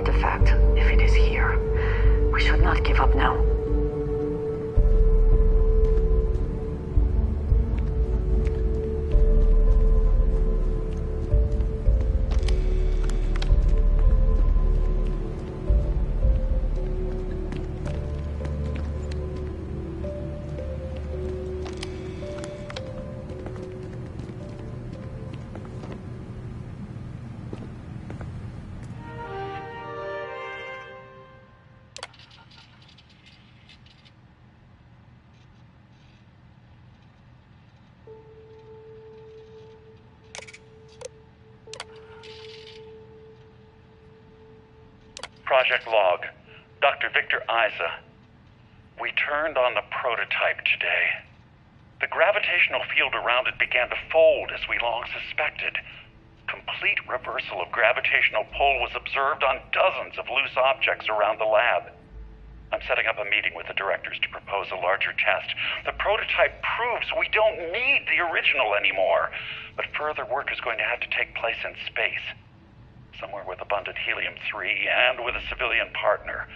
artifact, if it is here. We should not give up now. Project log. Dr. Victor Isa. We turned on the prototype today. The gravitational field around it began to fold as we long suspected. Complete reversal of gravitational pull was observed on dozens of loose objects around the lab. I'm setting up a meeting with the directors to propose a larger test. The prototype proves we don't need the original anymore, but further work is going to have to take place in space. Somewhere with abundant helium-3 and with a civilian partner.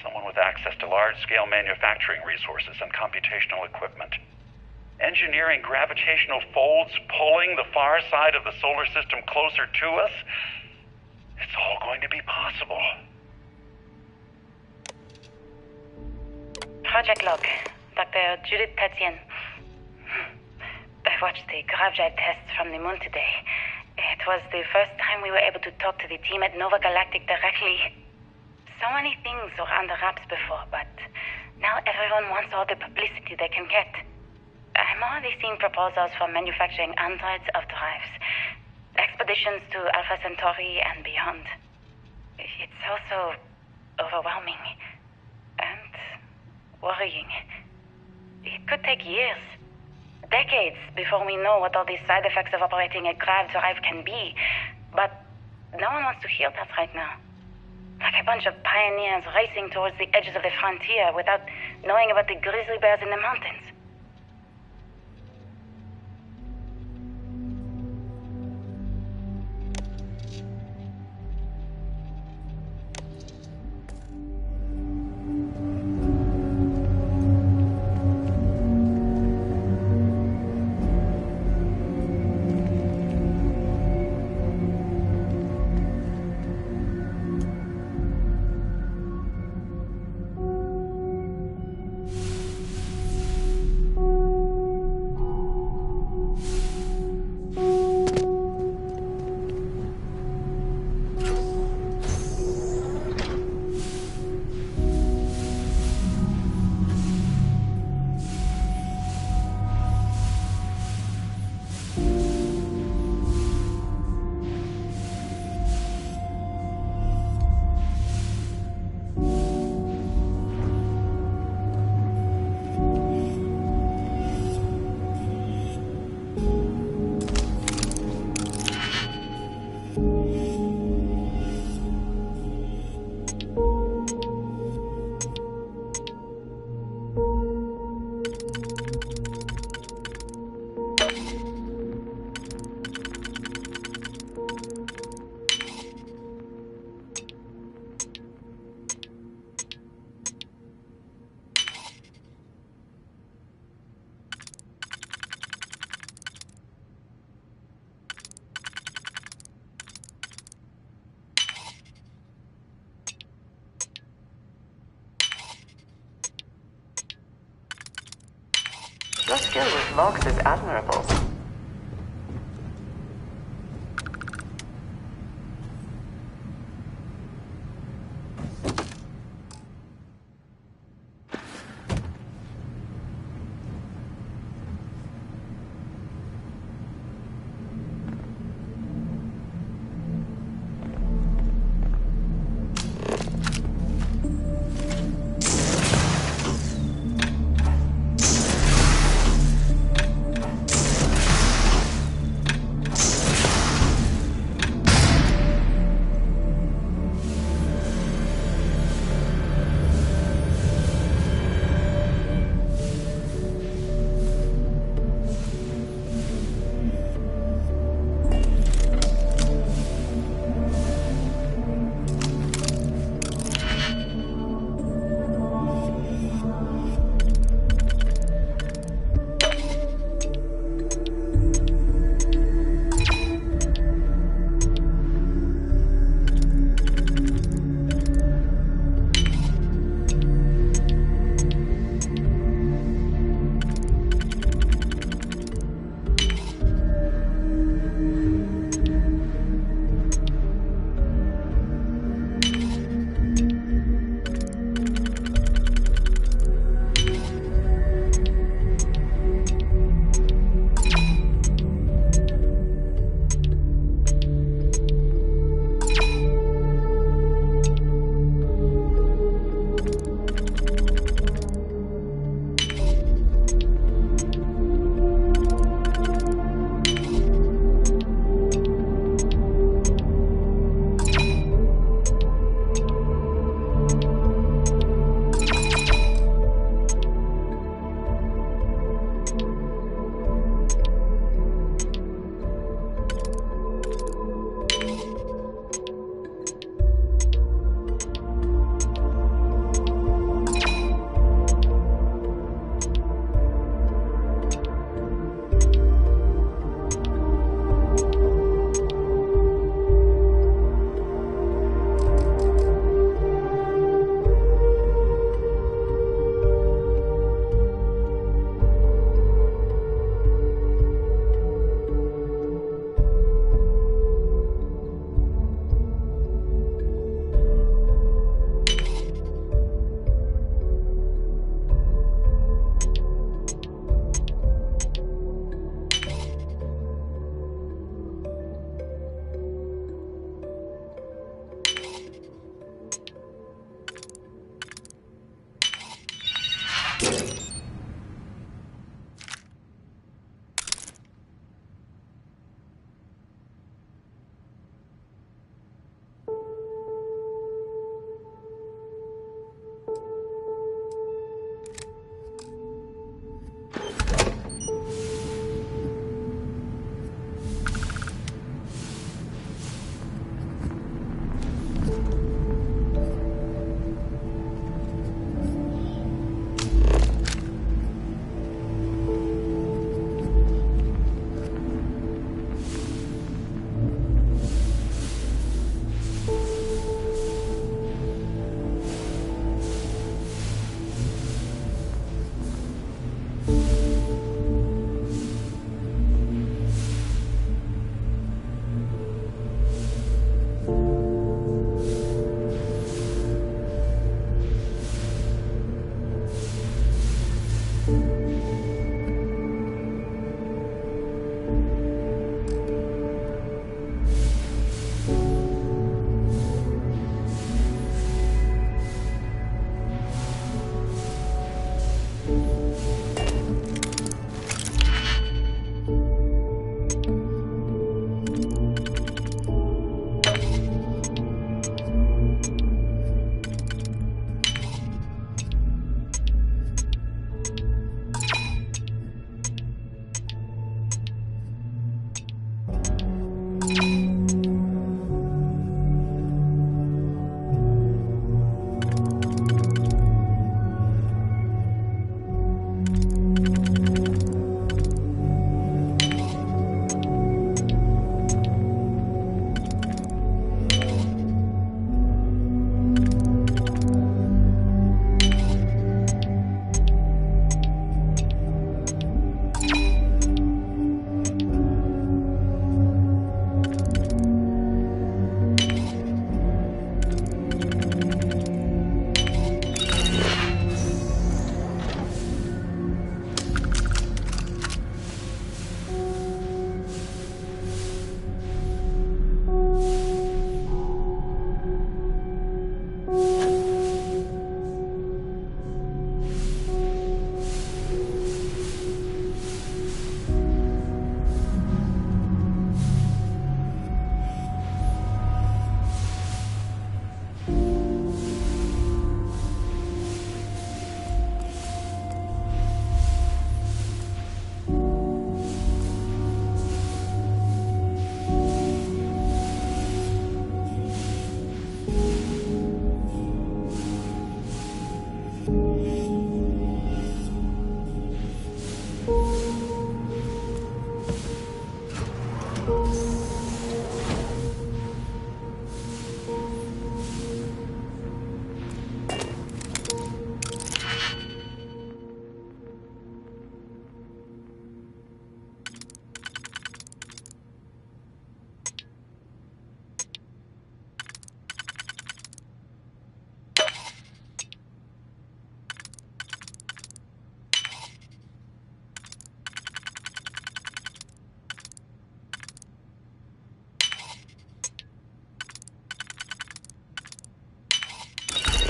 Someone with access to large-scale manufacturing resources and computational equipment. Engineering gravitational folds pulling the far side of the solar system closer to us? It's all going to be possible. Project log. Dr. Judith Tatien. I watched the GravJive tests from the moon today. It was the first time we were able to talk to the team at Nova Galactic directly. So many things were under wraps before, but now everyone wants all the publicity they can get. I'm already seeing proposals for manufacturing androids of drives, expeditions to Alpha Centauri and beyond. It's also overwhelming and worrying. It could take years. Decades before we know what all these side effects of operating a grav drive can be. But no one wants to hear that right now. Like a bunch of pioneers racing towards the edges of the frontier without knowing about the grizzly bears in the mountains. Your skill with logs is admirable.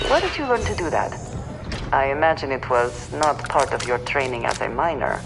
Where did you learn to do that? I imagine it was not part of your training as a miner.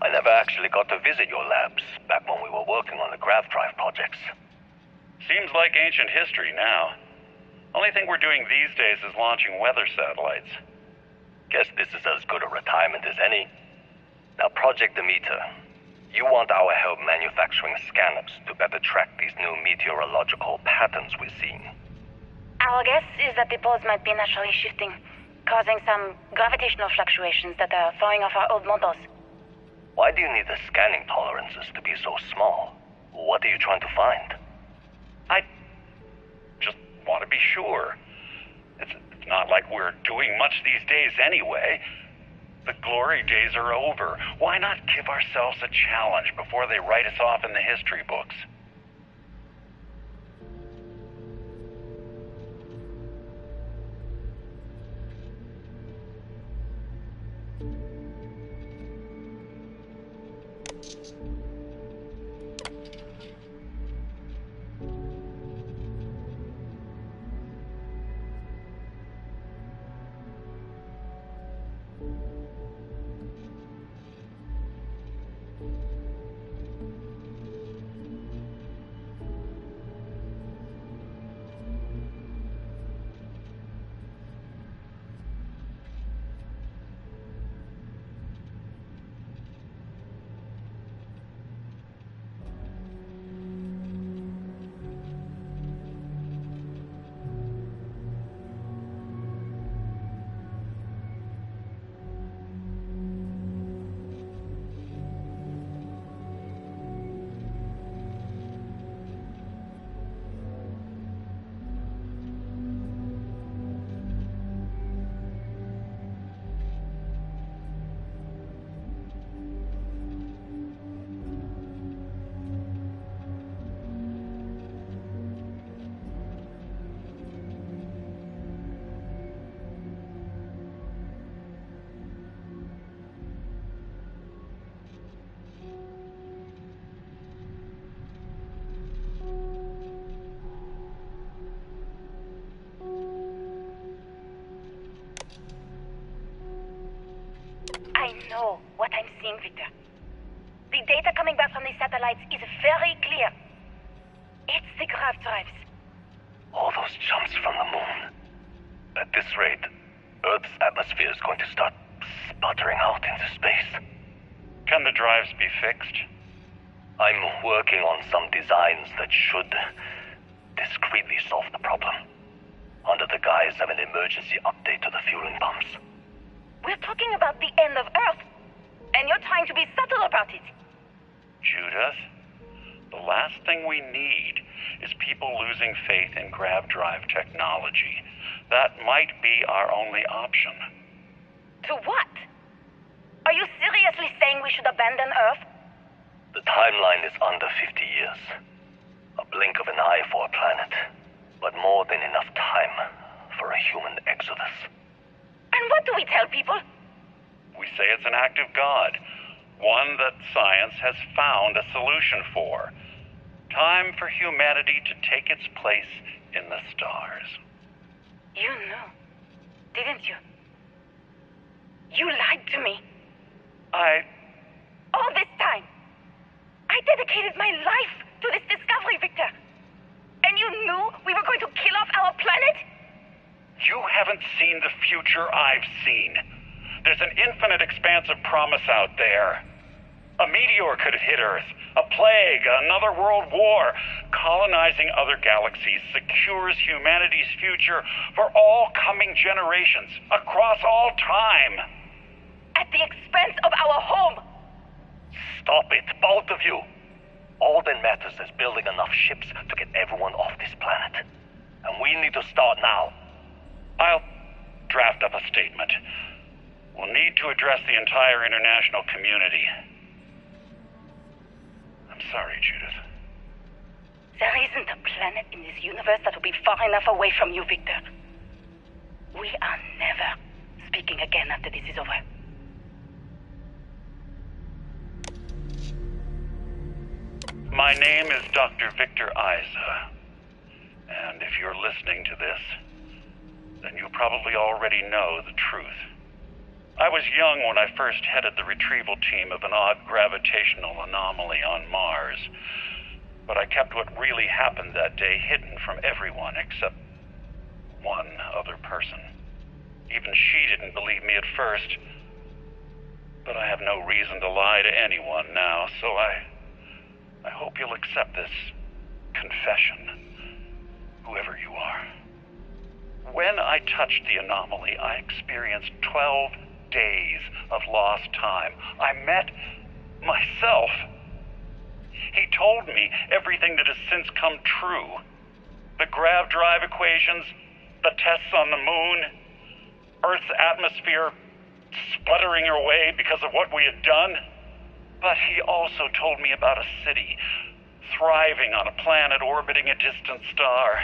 I never actually got to visit your labs back when we were working on the grav drive projects. Seems like ancient history now. Only thing we're doing these days is launching weather satellites. Guess this is as good a retirement as any. Now, Project Demeter, you want our help manufacturing scanners to better track these new meteorological patterns we're seeing. Our guess is that the poles might be naturally shifting, causing some gravitational fluctuations that are throwing off our old models. Why do you need the scanning tolerances to be so small? What are you trying to find? I just want to be sure. It's not like we're doing much these days anyway. The glory days are over. Why not give ourselves a challenge before they write us off in the history books? I know what I'm seeing, Victor. The data coming back from the satellites is very clear. It's the grav drives. All those jumps from the moon. At this rate, Earth's atmosphere is going to start sputtering out into space. Can the drives be fixed? I'm working on some designs that should discreetly solve the problem, under the guise of an emergency update to the fueling pumps. We're talking about the end of Earth, and you're trying to be subtle about it. Judith, the last thing we need is people losing faith in grav drive technology. That might be our only option. To what? Are you seriously saying we should abandon Earth? The timeline is under 50 years. A blink of an eye for a planet, but more than enough time for a human exodus. And what do we tell people? We say it's an act of God, one that science has found a solution for. Time for humanity to take its place in the stars. You knew, didn't you? You lied to me. All this time, I dedicated my life to this discovery, Victor. And you knew we were going to kill off our planet? You haven't seen the future I've seen. There's an infinite expanse of promise out there. A meteor could hit Earth, a plague, another world war. Colonizing other galaxies secures humanity's future for all coming generations, across all time. At the expense of our home. Stop it, both of you. All that matters is building enough ships to get everyone off this planet. And we need to start now. I'll draft up a statement. We'll need to address the entire international community. I'm sorry, Judith. There isn't a planet in this universe that will be far enough away from you, Victor. We are never speaking again after this is over. My name is Dr. Victor Isa. And if you're listening to this, then you probably already know the truth. I was young when I first headed the retrieval team of an odd gravitational anomaly on Mars. But I kept what really happened that day hidden from everyone except one other person. Even she didn't believe me at first. But I have no reason to lie to anyone now, so I hope you'll accept this confession, whoever you are. When I touched the anomaly, I experienced 12 days of lost time. I met myself. He told me everything that has since come true. The grav drive equations, the tests on the moon, Earth's atmosphere sputtering away because of what we had done. But he also told me about a city thriving on a planet orbiting a distant star.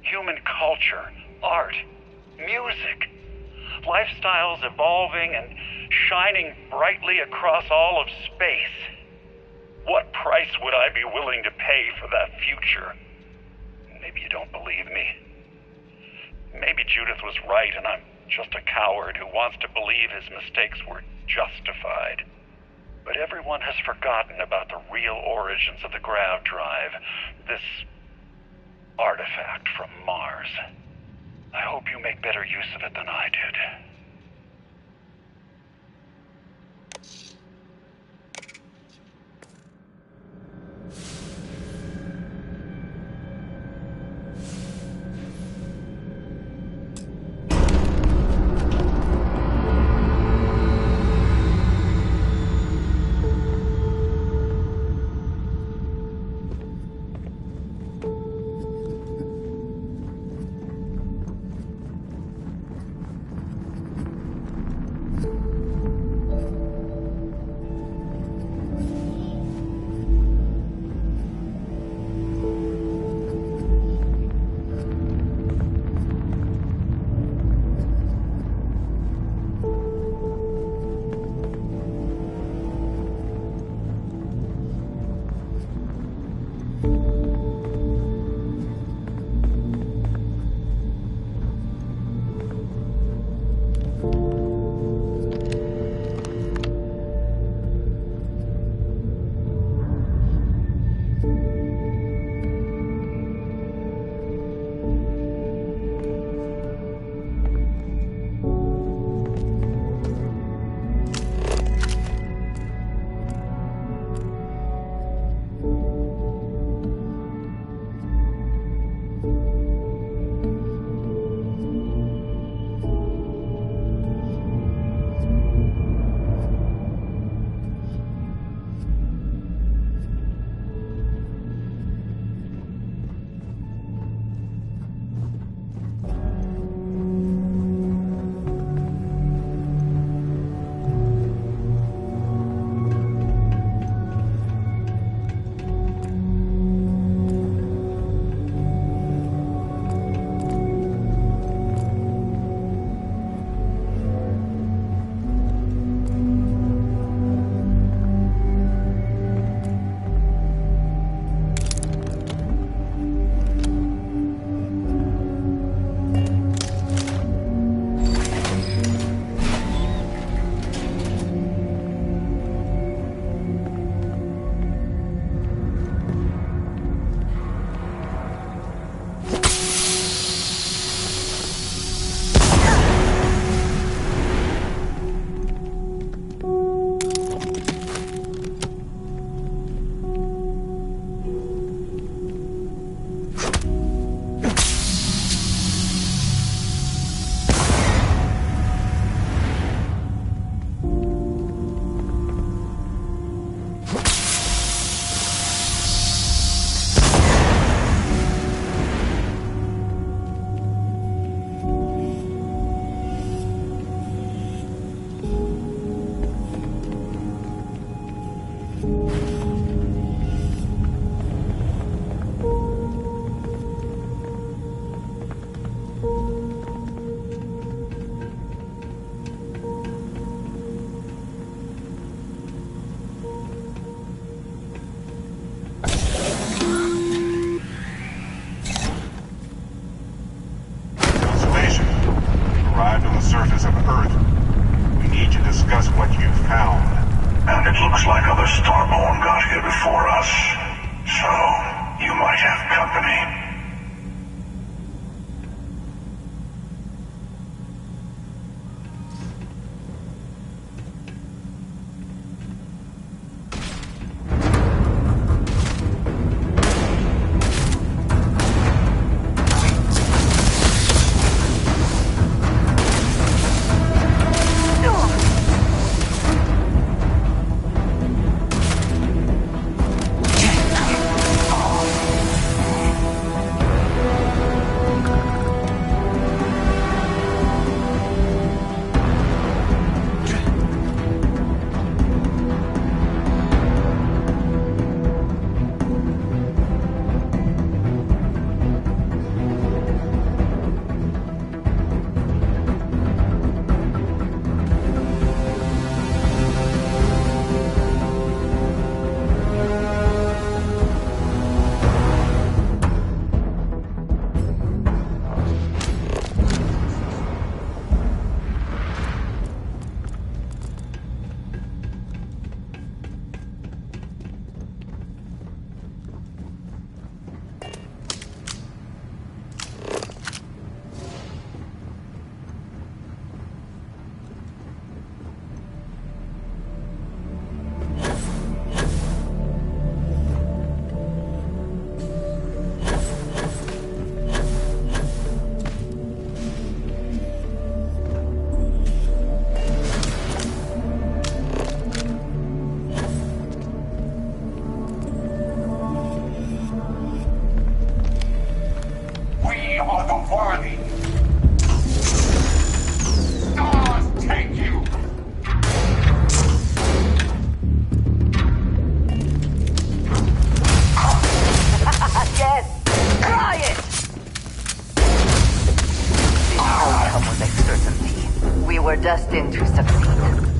Human culture, art, music, lifestyles evolving and shining brightly across all of space. What price would I be willing to pay for that future? Maybe you don't believe me. Maybe Judith was right and I'm just a coward who wants to believe his mistakes were justified. But everyone has forgotten about the real origins of the grav drive, this artifact from Mars. I hope you make better use of it than I did. found. And it looks like other Starborn got here before us. So, you might have company. Destined to succeed.